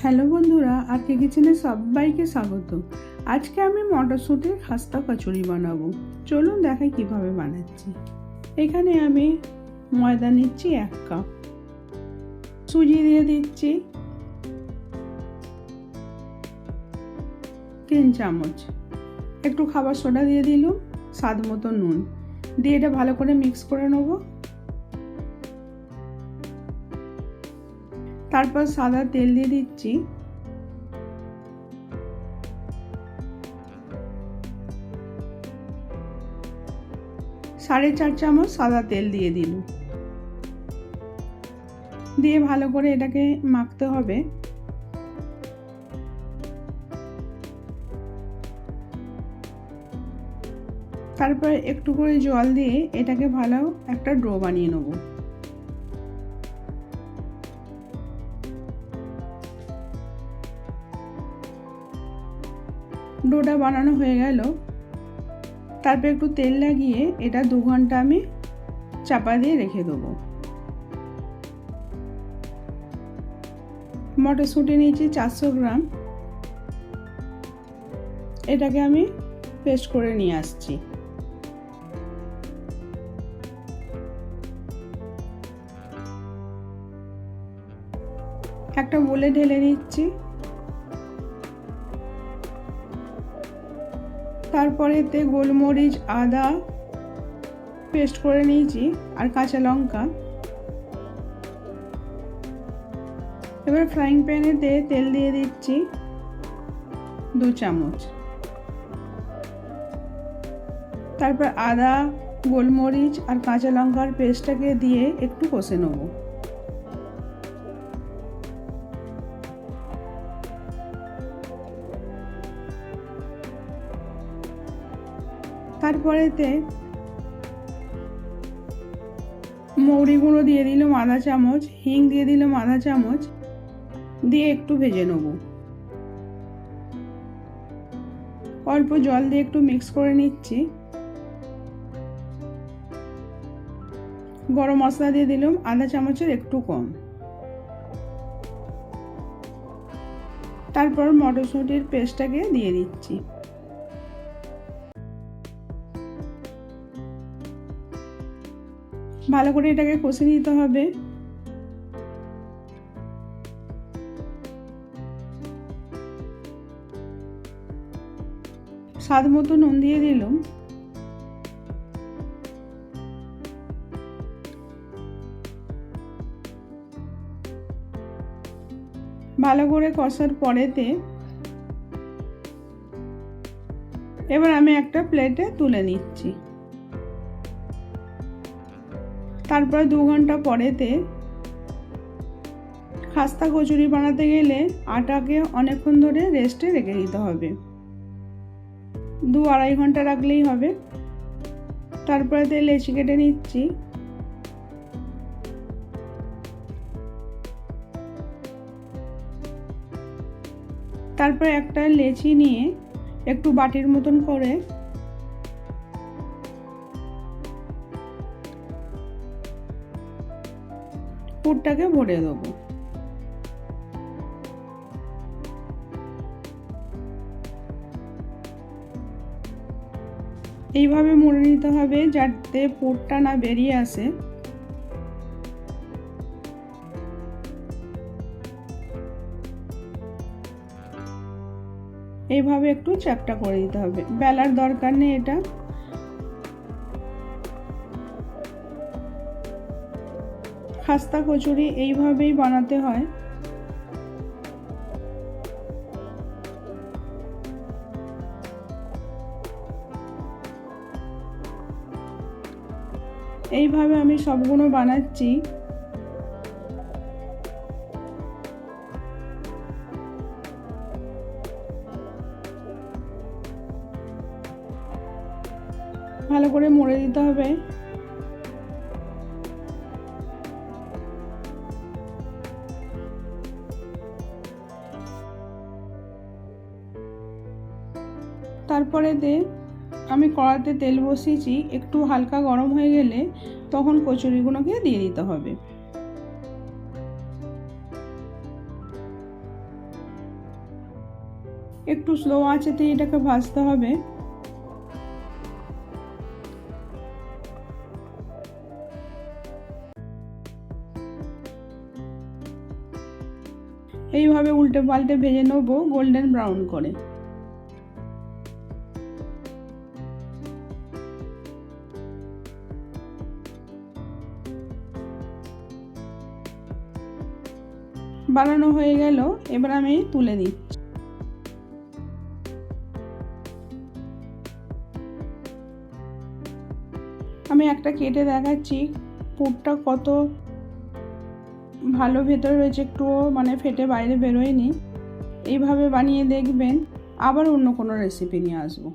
Hello বন্ধুরা, আরকে কিচেনে সবাইকে স্বাগত। আজকে আমি মটরশুঁটির খাস্তা কচুরি বানাবো। চলুন দেখাই কিভাবে বানাচ্ছি। এখানে আমি ময়দা নিচ্ছি 1 কাপ, সুজি দিয়ে দিচ্ছি 3 চামচ, একটু খাবার সোডা দিয়ে দিলাম, স্বাদ মতো নুন দিয়ে এটা ভালো করে মিক্স করে নেব। তারপর সাদা তেল দিয়ে দিচ্ছি, সাড়ে 4 চামচ সাদা তেল দিয়ে দিল, দিয়ে ভালো করে এটাকে মাখতে হবে। তারপর একটু করে জল দিয়ে এটাকে ভালো একটা ডো বানিয়ে নেব। ডোটা বানানো হয়ে গেল। তারপর একটু তেল লাগিয়ে এটা 2 ঘন্টা আমি চাপা দিয়ে রেখে দেবো। মটরশুঁটি নিয়েছি 400 গ্রাম, এটাকে আমি পেস্ট করে নিয়ে আসছি। একটা বলে ঢেলে নিচ্ছি। তারপরে এতে গোলমরিচ, আদা পেস্ট করে নিয়েছি আর কাঁচা লঙ্কা। এবার ফ্রাইং প্যানেতে তেল দিয়ে দিচ্ছি 2 চামচ। তারপর আদা, গোলমরিচ আর কাঁচা লঙ্কার পেস্টটাকে দিয়ে একটু কষে নেব। তারপরেতে মৌরি গুঁড়ো দিয়ে দিলাম আধা চামচ, হিং দিয়ে দিলাম আধা চামচ, দিয়ে একটু ভেজে নেব। অল্প জল দিয়ে একটু মিক্স করে নিচ্ছি। গরম মশলা দিয়ে দিলাম আধা চামচের একটু কম। তারপর মটরশুঁটির পেস্টটাকে দিয়ে দিচ্ছি। ভালো করে এটাকে কষে নিতে হবে। স্বাদ মতো নুন দিয়ে দিলাম। ভালো করে কষার পরেতে এবার আমি একটা প্লেটে তুলে নিচ্ছি। তারপর 2 ঘন্টা পরেতে খাস্তা কচুরি বানাতে গেলে আটাকে অনেকক্ষণ ধরে রেস্টে রেখে দিতে হবে, 2-2.5 ঘন্টা রাখলেই হবে। তারপরে লেচি কেটে নিচ্ছি। তারপর একটা লেচি নিয়ে একটু বাটির মতন করে পুরটাকে ভরে দেবো। এইভাবে মুড়ে নিতে হবে যাতে পুরটা না বেরিয়ে আসে। এইভাবে একটু চ্যাপটা করে দিতে হবে, বেলার দরকার নেই। এটা খাস্তা কচুরি এইভাবেই বানাতে হয়। এইভাবে আমি সবগুলো বানাচ্ছি। ভালো করে মুড়ে দিতে হবে। তারপরে আমি কড়াতে তেল বসিয়েছি, একটু হালকা গরম হয়ে গেলে তখন কচুরিগুলোকে দিয়ে দিতে হবে। একটু স্লো আঁচেতে এটাকে ভাজতে হবে। এইভাবে উল্টে পাল্টে ভেজে নেবো গোল্ডেন ব্রাউন করে। বানানো হয়ে গেল, এবার আমি তুলে দিচ্ছি। আমি একটা কেটে দেখাচ্ছি পুরটা কত ভালো ভেতরে রয়েছে, একটুও মানে ফেটে বাইরে বেরোয়নি। এইভাবে বানিয়ে দেখবেন। আবার অন্য কোনো রেসিপি নিয়ে আসবো।